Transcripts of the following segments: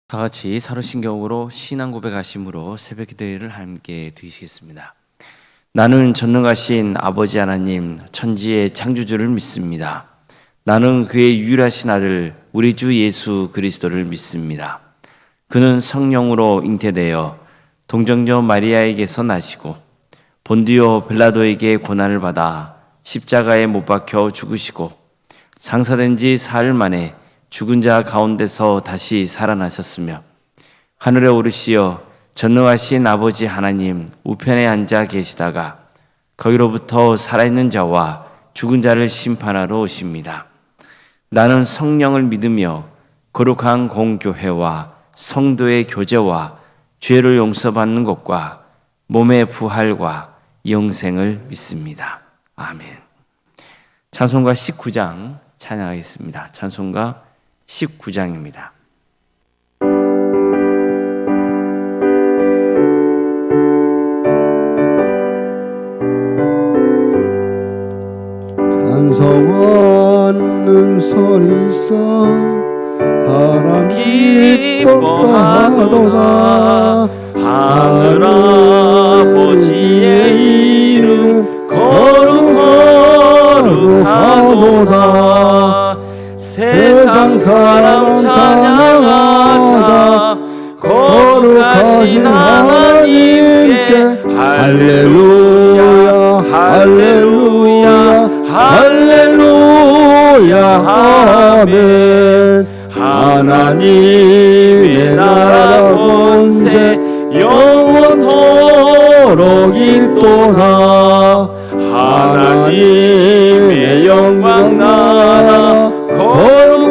다 같이 사도신경으로 신앙 고백하심으로 새벽 기도를 함께 드리시겠습니다. 나는 전능하신 아버지 하나님 천지의 창조주를 믿습니다. 나는 그의 유일하신 아들 우리 주 예수 그리스도를 믿습니다. 그는 성령으로 잉태되어 동정녀 마리아에게서 나시고 본디오 빌라도에게 고난을 받아 십자가에 못 박혀 죽으시고 장사된 지 사흘 만에 죽은 자 가운데서 다시 살아나셨으며 하늘에 오르시어 전능하신 아버지 하나님 우편에 앉아 계시다가 거기로부터 살아있는 자와 죽은 자를 심판하러 오십니다. 나는 성령을 믿으며 거룩한 공교회와 성도의 교제와 죄를 용서받는 것과 몸의 부활과 영생을 믿습니다. 아멘. 찬송가 19장 찬양하겠습니다. 찬송가 19장입니다. 찬송하는 소리서 사람 기뻐하도다. 하늘 아버지의 이름 거룩하도다. 세상 사람 찬양하자. 거룩하신 하나님께 할렐루야 할렐루야 할렐루야 아멘. 하나님의 나라 권세 영원토록 있도다. 하나님의 영광 나라 거룩하도다.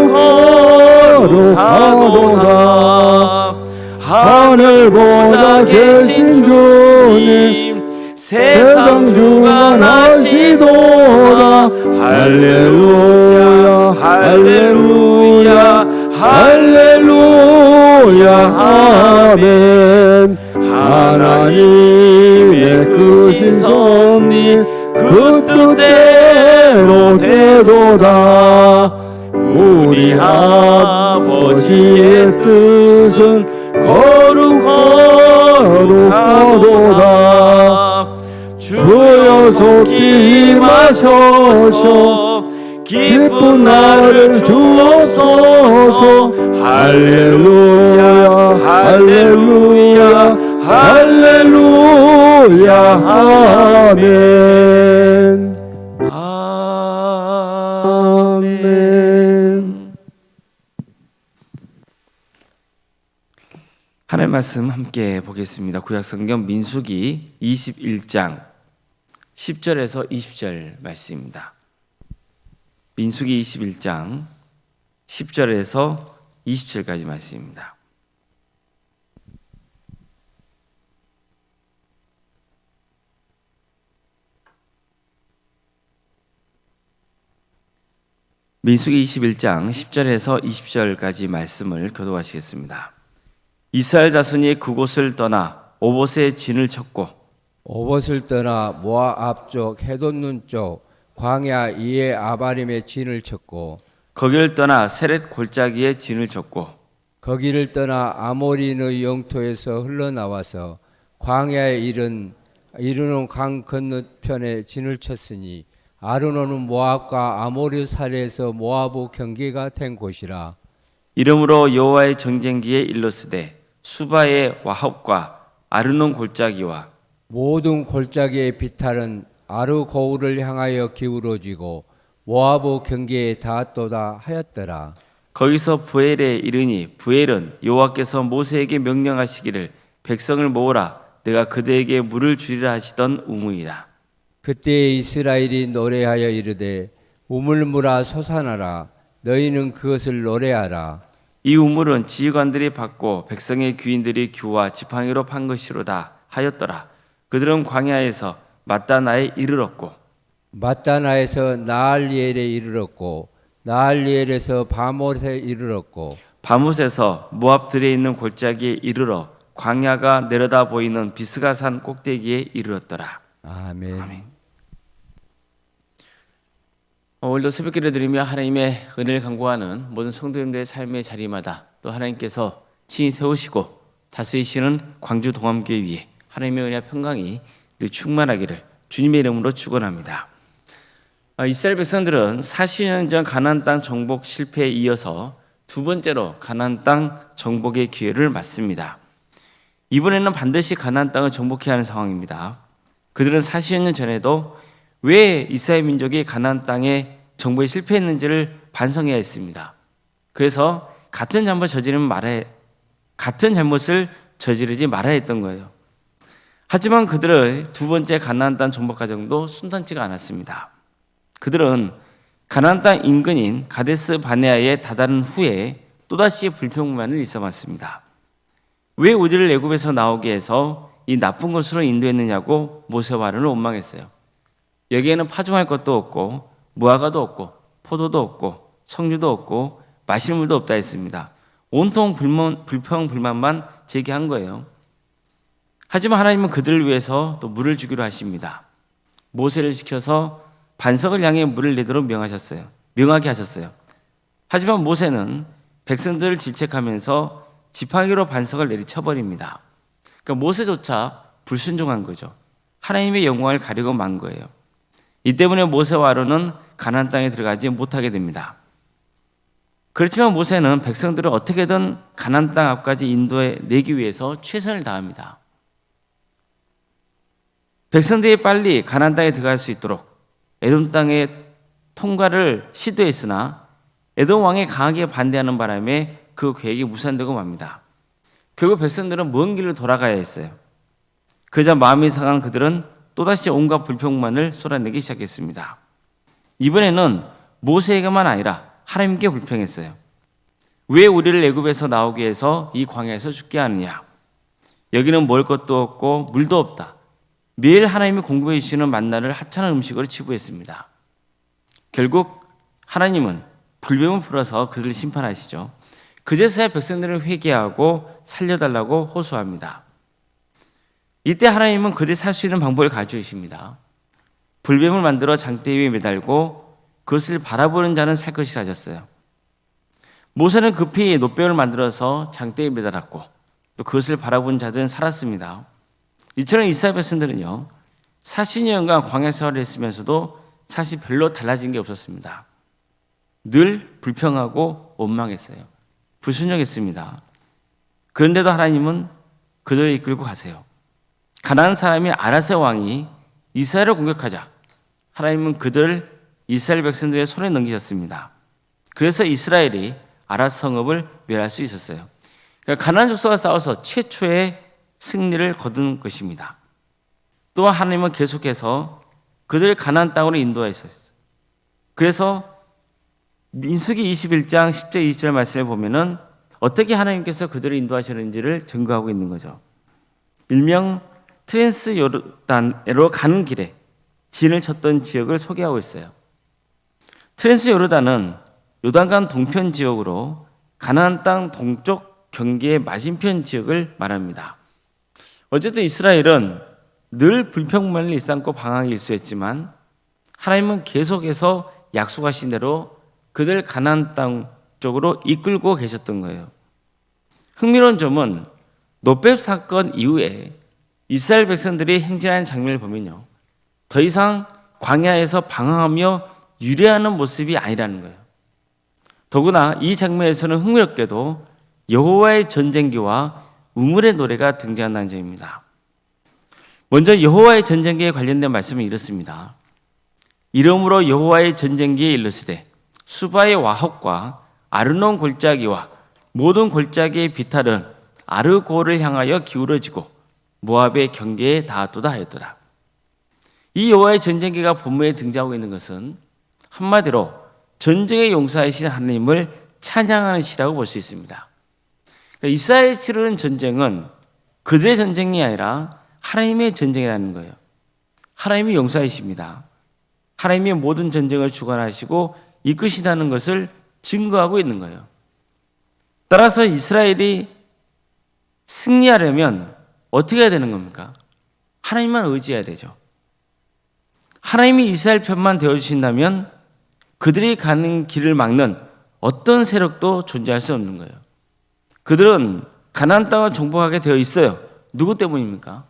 하늘보다 계신 주님 세상 주관하시도다. 할렐루야 할렐루야 할렐루야 아멘. 하나님의 크신 섭리 그 뜻대로 되도다. 우리 아버지의 뜻은 거룩하도다. 주여 속히 임하셔서 기쁜 날을 주옵소서. 할렐루야 할렐루야 할렐루야 아멘. 아멘. 하나님의 말씀 함께 보겠습니다. 구약성경 민수기 21장 10절에서 20절 말씀입니다. 민수기 21장 10절에서 20절까지 말씀입니다. 민수기 21장 10절에서 20절까지 말씀을 교독하시겠습니다. 이스라엘 자손이 그곳을 떠나 오봇의 진을 쳤고 오봇을 떠나 모압 앞쪽 헤돈눈 쪽 광야 이에 아바림의 진을 쳤고 거기를 떠나 세렛 골짜기에 진을 쳤고 거기를 떠나 아모리의 영토에서 흘러나와서 광야에 이르는 강 건너편에 진을 쳤으니 아르논은 모압과 아모리 사례에서 모압의 경계가 된 곳이라. 이러므로 여호와의 정쟁기에 일렀으되 수바의 와합과 아르논 골짜기와 모든 골짜기의 비탈은 아르 고울을 향하여 기울어지고 모압의 경계에 닿았도다 하였더라. 거기서 부엘에 이르니 부엘은 여호와께서 모세에게 명령하시기를 백성을 모으라 내가 그대에게 물을 주리라 하시던 우무이다. 그때 이스라엘이 노래하여 이르되 우물물아 솟아나라 너희는 그것을 노래하라. 이 우물은 지휘관들이 받고 백성의 귀인들이 규와 지팡이로 판 것이로다 하였더라. 그들은 광야에서 맞다나에 이르렀고 맞다나에서 나알리엘에 이르렀고 나알리엘에서 바못에 이르렀고 바못에서 모압 들에 있는 골짜기에 이르러 광야가 내려다 보이는 비스가산 꼭대기에 이르렀더라. 아멘. 아멘. 오늘도 새벽기를 드리며 하나님의 은혜를 간구하는 모든 성도님들의 삶의 자리마다 또 하나님께서 친히 세우시고 다스리시는 광주 동암교회 위에 하나님의 은혜와 평강이 늘 충만하기를 주님의 이름으로 축원합니다. 이스라엘 백성들은 40년 전 가나안 땅 정복 실패에 이어서 두 번째로 가나안 땅 정복의 기회를 맞습니다. 이번에는 반드시 가나안 땅을 정복해야 하는 상황입니다. 그들은 40년 전에도 왜 이스라엘 민족이 가나안 땅에 정복에 실패했는지를 반성해야 했습니다. 그래서 같은 잘못을 저지르지 말아야 했던 거예요. 하지만 그들의 두 번째 가나안 땅 정복 과정도 순탄치가 않았습니다. 그들은 가나안 땅 인근인 가데스 바네아에 다다른 후에 또다시 불평만을 일삼았습니다. 왜 우리를 애굽에서 나오게 해서 이 나쁜 곳으로 인도했느냐고 모세와 아론을 원망했어요. 여기에는 파종할 것도 없고 무화과도 없고 포도도 없고 석류도 없고 마실 물도 없다 했습니다. 온통 불평 불만만 제기한 거예요. 하지만 하나님은 그들을 위해서 또 물을 주기로 하십니다. 모세를 시켜서 반석을 향해 물을 내도록 명하게 하셨어요. 하지만 모세는 백성들을 질책하면서 지팡이로 반석을 내리쳐버립니다. 그러니까 모세조차 불순종한 거죠. 하나님의 영광을 가리고 만 거예요. 이 때문에 모세와 아론은 가나안 땅에 들어가지 못하게 됩니다. 그렇지만 모세는 백성들을 어떻게든 가나안 땅 앞까지 인도해 내기 위해서 최선을 다합니다. 백성들이 빨리 가나안 땅에 들어갈 수 있도록 에돔 땅의 통과를 시도했으나 에돔 왕이 강하게 반대하는 바람에 그 계획이 무산되고 맙니다. 결국 백성들은 먼 길로 돌아가야 했어요. 그러자 마음이 상한 그들은 또다시 온갖 불평만을 쏟아내기 시작했습니다. 이번에는 모세에게만 아니라 하나님께 불평했어요. 왜 우리를 애굽에서 나오게 해서 이 광야에서 죽게 하느냐? 여기는 먹을 것도 없고 물도 없다. 매일 하나님이 공급해 주시는 만나를 하찮은 음식으로 치부했습니다. 결국 하나님은 불뱀을 풀어서 그들을 심판하시죠. 그제서야 백성들을 회개하고 살려달라고 호소합니다. 이때 하나님은 그들이 살 수 있는 방법을 가르쳐 주십니다. 불뱀을 만들어 장대 위에 매달고 그것을 바라보는 자는 살 것이라 하셨어요. 모세는 급히 놋뱀을 만들어서 장대에 매달았고 또 그것을 바라보는 자들은 살았습니다. 이처럼 이스라엘 백성들은요 40년간 광야 생활을 했으면서도 사실 별로 달라진 게 없었습니다. 늘 불평하고 원망했어요. 불순종했습니다. 그런데도 하나님은 그들을 이끌고 가세요. 가나안 사람인 아라세 왕이 이스라엘을 공격하자 하나님은 그들을 이스라엘 백성들의 손에 넘기셨습니다. 그래서 이스라엘이 아라스 성읍을 멸할 수 있었어요. 그러니까 가나안 족속과 싸워서 최초의 승리를 거둔 것입니다. 또한 하나님은 계속해서 그들을 가나안 땅으로 인도하셨어요. 그래서 민수기 21장 10절 20절 말씀을 보면은 어떻게 하나님께서 그들을 인도하셨는지를 증거하고 있는 거죠. 일명 트랜스 요르단으로 가는 길에 진을 쳤던 지역을 소개하고 있어요. 트랜스 요르단은 요단강 동편 지역으로 가나안 땅 동쪽 경계의 맞은편 지역을 말합니다. 어쨌든 이스라엘은 늘 불평만을 일삼고 방황이 일수했지만 하나님은 계속해서 약속하신 대로 그들 가나안 땅 쪽으로 이끌고 계셨던 거예요. 흥미로운 점은 놋뱀 사건 이후에 이스라엘 백성들이 행진하는 장면을 보면요, 더 이상 광야에서 방황하며 유래하는 모습이 아니라는 거예요. 더구나 이 장면에서는 흥미롭게도 여호와의 전쟁기와 우물의 노래가 등장한다는 점입니다. 먼저 여호와의 전쟁기에 관련된 말씀은 이렇습니다. 이름으로 여호와의 전쟁기에 이르시되 수바의 와헛과 아르논 골짜기와 모든 골짜기의 비탈은 아르고를 향하여 기울어지고 모압의 경계에 닿았도다 하였더라. 이 여호와의 전쟁기가 본문에 등장하고 있는 것은 한마디로 전쟁의 용사이신 하나님을 찬양하는 시라고 볼 수 있습니다. 그러니까 이스라엘이 치르는 전쟁은 그들의 전쟁이 아니라 하나님의 전쟁이라는 거예요. 하나님이 용사이십니다. 하나님이 모든 전쟁을 주관하시고 이끄신다는 것을 증거하고 있는 거예요. 따라서 이스라엘이 승리하려면 어떻게 해야 되는 겁니까? 하나님만 의지해야 되죠. 하나님이 이스라엘 편만 되어주신다면 그들이 가는 길을 막는 어떤 세력도 존재할 수 없는 거예요. 그들은 가나안 땅을 정복하게 되어 있어요. 누구 때문입니까?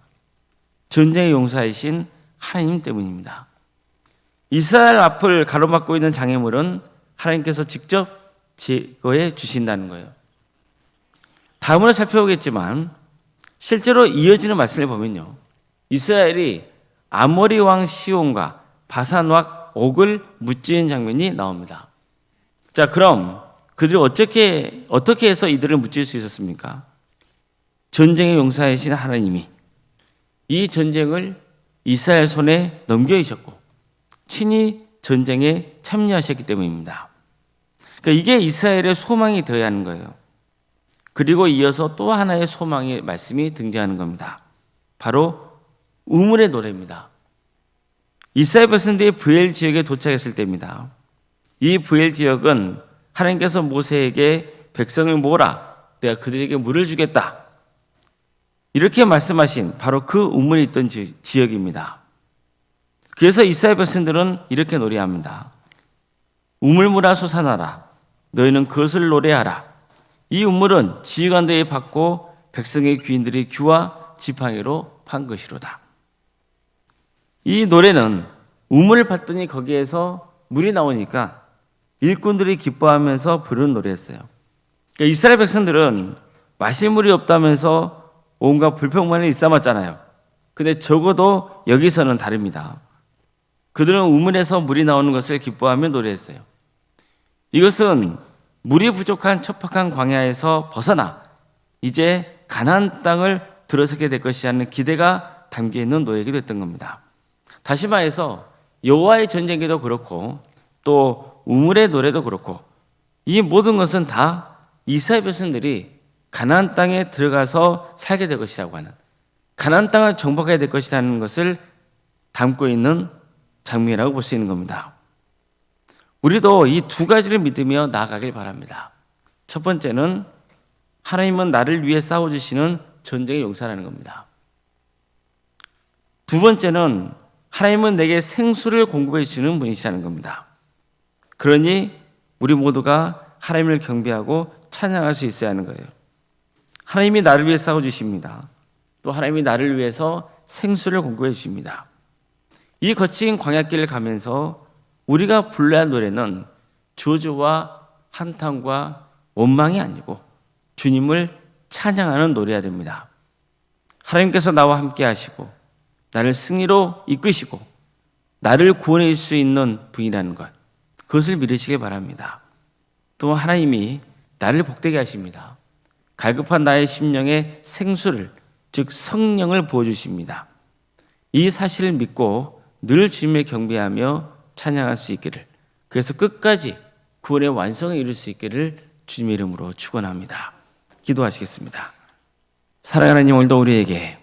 전쟁의 용사이신 하나님 때문입니다. 이스라엘 앞을 가로막고 있는 장애물은 하나님께서 직접 제거해 주신다는 거예요. 다음으로 살펴보겠지만 실제로 이어지는 말씀을 보면요, 이스라엘이 아모리 왕 시온과 바산 왕 옥을 무찌른 장면이 나옵니다. 자, 그럼 그들이 어떻게 해서 이들을 무찌를 수 있었습니까? 전쟁의 용사이신 하나님이 이 전쟁을 이스라엘 손에 넘겨주셨고 친히 전쟁에 참여하셨기 때문입니다. 그러니까 이게 이스라엘의 소망이 되어야 하는 거예요. 그리고 이어서 또 하나의 소망의 말씀이 등장하는 겁니다. 바로 우물의 노래입니다. 이스라엘 백성들이 브엘 지역에 도착했을 때입니다. 이 브엘 지역은 하나님께서 모세에게 백성을 모으라, 내가 그들에게 물을 주겠다, 이렇게 말씀하신 바로 그 우물이 있던 지역입니다. 그래서 이스라엘 백성들은 이렇게 노래합니다. 우물물아 솟아나라, 너희는 그것을 노래하라. 이 우물은 지휘관들이 받고 백성의 귀인들이 귀와 지팡이로 판 것이로다. 이 노래는 우물을 봤더니 거기에서 물이 나오니까 일꾼들이 기뻐하면서 부르는 노래였어요. 그러니까 이스라엘 백성들은 마실 물이 없다면서 온갖 불평만이 일삼았잖아요. 근데 적어도 여기서는 다릅니다. 그들은 우물에서 물이 나오는 것을 기뻐하며 노래했어요. 이것은 물이 부족한 척박한 광야에서 벗어나 이제 가나안 땅을 들어서게 될 것이라는 기대가 담겨있는 노래이기도 했던 겁니다. 다시 말해서 여호와의 전쟁기도 그렇고 또 우물의 노래도 그렇고 이 모든 것은 다 이스라엘 백성들이 가나안 땅에 들어가서 살게 될 것이라고 하는, 가나안 땅을 정복하게 될 것이라는 것을 담고 있는 장면이라고 볼 수 있는 겁니다. 우리도 이 두 가지를 믿으며 나아가길 바랍니다. 첫 번째는 하나님은 나를 위해 싸워주시는 전쟁의 용사라는 겁니다. 두 번째는 하나님은 내게 생수를 공급해 주시는 분이시라는 겁니다. 그러니 우리 모두가 하나님을 경배하고 찬양할 수 있어야 하는 거예요. 하나님이 나를 위해 싸워주십니다. 또 하나님이 나를 위해서 생수를 공급해 주십니다. 이 거친 광야길을 가면서 우리가 불러야 할 노래는 저주와 한탄과 원망이 아니고 주님을 찬양하는 노래가 됩니다. 하나님께서 나와 함께 하시고 나를 승리로 이끄시고 나를 구원해 줄 수 있는 분이라는 것, 그것을 믿으시기 바랍니다. 또 하나님이 나를 복되게 하십니다. 갈급한 나의 심령에 생수를, 즉 성령을 부어주십니다. 이 사실을 믿고 늘 주님을 경배하며 찬양할 수 있기를, 그래서 끝까지 구원의 완성을 이룰 수 있기를 주님의 이름으로 축원합니다. 기도하시겠습니다. 사랑하는 하나님, 오늘도 우리에게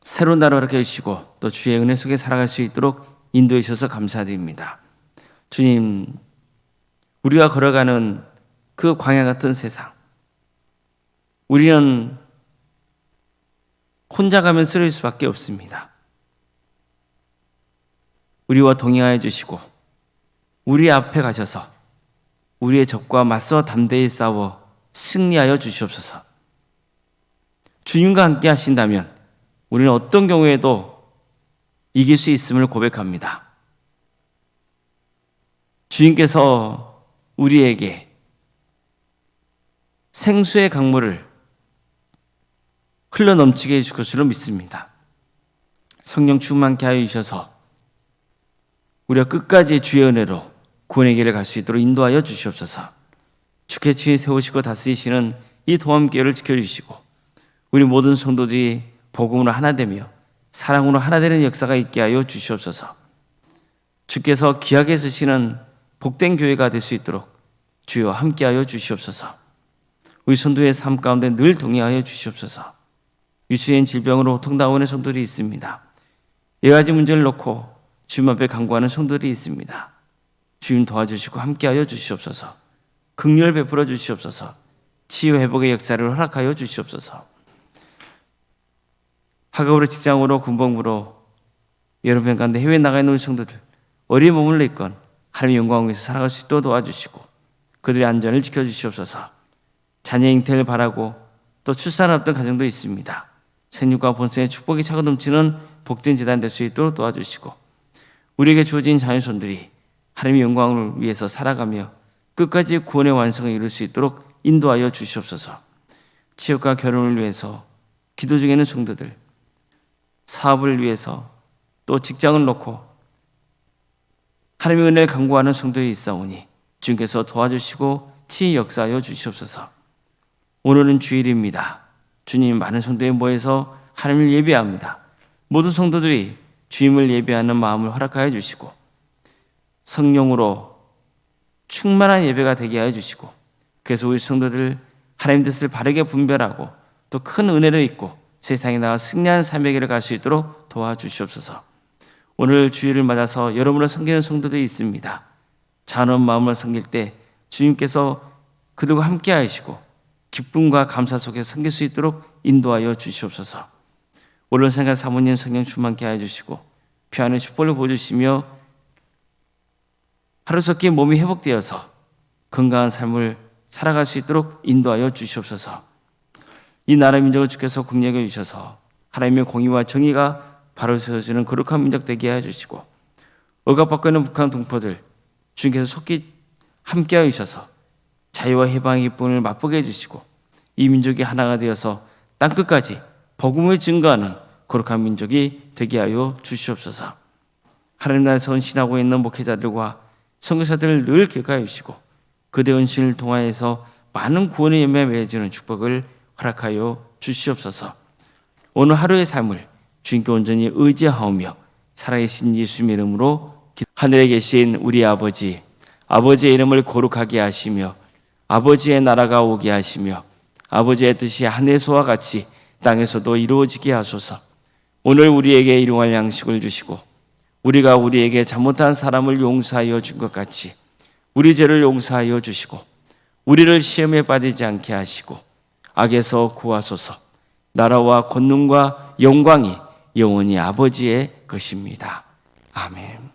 새로운 날을 허락해 주시고 또 주의 은혜 속에 살아갈 수 있도록 인도해 주셔서 감사드립니다. 주님, 우리가 걸어가는 그 광야 같은 세상, 우리는 혼자 가면 쓰러질 수밖에 없습니다. 우리와 동행하여 주시고 우리 앞에 가셔서 우리의 적과 맞서 담대히 싸워 승리하여 주시옵소서. 주님과 함께 하신다면 우리는 어떤 경우에도 이길 수 있음을 고백합니다. 주님께서 우리에게 생수의 강물을 흘러넘치게 해줄 것으로 믿습니다. 성령 충만케 하여 주셔서 우리가 끝까지 주의 은혜로 구원의 길을 갈 수 있도록 인도하여 주시옵소서. 주께 친히 세우시고 다스리시는 이 도함교회를 지켜주시고 우리 모든 성도들이 복음으로 하나 되며 사랑으로 하나 되는 역사가 있게 하여 주시옵소서. 주께서 귀하게 쓰시는 복된 교회가 될 수 있도록 주여 함께하여 주시옵소서. 우리 성도의 삶 가운데 늘 동행하여 주시옵소서. 유수인 질병으로 호통당하는 성도들이 있습니다. 여러 가지 문제를 놓고 주님 앞에 간구하는 성도들이 있습니다. 주님 도와주시고 함께하여 주시옵소서. 긍휼 베풀어 주시옵소서. 치유 회복의 역사를 허락하여 주시옵소서. 학업으로 직장으로 군복무로 여러분 가운데 해외 나가 있는 우리 성도들 어린 몸을 내건 하나님의 영광 위에서 살아갈 수 있도록 도와주시고 그들의 안전을 지켜주시옵소서. 자녀 잉태를 바라고 또 출산 없던 가정도 있습니다. 생육과 본성의 축복이 차고 넘치는 복된 재단 될 수 있도록 도와주시고 우리에게 주어진 자녀손들이 하나님의 영광을 위해서 살아가며 끝까지 구원의 완성을 이룰 수 있도록 인도하여 주시옵소서. 취업과 결혼을 위해서 기도 중에 있는 성도들, 사업을 위해서 또 직장을 놓고 하나님의 은혜를 간구하는 성도들이 있사오니 주님께서 도와주시고 친히 역사하여 주시옵소서. 오늘은 주일입니다. 주님 많은 성도에 모여서 하나님을 예배합니다. 모든 성도들이 주님을 예배하는 마음을 허락하여 주시고 성령으로 충만한 예배가 되게 하여 주시고 그래서 우리 성도들 하나님 뜻을 바르게 분별하고 또 큰 은혜를 입고 세상에 나가 승리한 삶의 길을 갈 수 있도록 도와주시옵소서. 오늘 주일을 맞아서 여러분을 섬기는 성도들이 있습니다. 잔언 마음을 섬길 때 주님께서 그들과 함께 하시고 기쁨과 감사 속에 섬길 수 있도록 인도하여 주시옵소서. 오늘 생각 사모님 성령 충만케 하여 주시고 피하는 축복을 보여주시며 하루속히 몸이 회복되어서 건강한 삶을 살아갈 수 있도록 인도하여 주시옵소서. 이 나라 민족을 주께서 국력해 주셔서 하나님의 공의와 정의가 바로 세워지는 거룩한 민족 되게 하여 주시고 억압받고 있는 북한 동포들 주님께서 속히 함께하여 주셔서 자유와 해방의 기쁨을 맛보게 해주시고 이 민족이 하나가 되어서 땅끝까지 복음을 증거하는 거룩한 민족이 되게 하여 주시옵소서. 하나님 나라에서 헌신하고 있는 목회자들과 선교사들을 늘 기억하여 주시고 그들의 헌신을 통하여서 많은 구원의 열매에 맺어지는 축복을 허락하여 주시옵소서. 오늘 하루의 삶을 주님께 온전히 의지하오며 살아계신 예수님의 이름으로 하늘에 계신 우리 아버지, 아버지의 이름을 거룩하게 하시며 아버지의 나라가 오게 하시며 아버지의 뜻이 하늘에서와 같이 땅에서도 이루어지게 하소서. 오늘 우리에게 일용할 양식을 주시고 우리가 우리에게 잘못한 사람을 용서하여 준 것 같이 우리 죄를 용서하여 주시고 우리를 시험에 빠지지 않게 하시고 악에서 구하소서. 나라와 권능과 영광이 영원히 아버지의 것입니다. 아멘.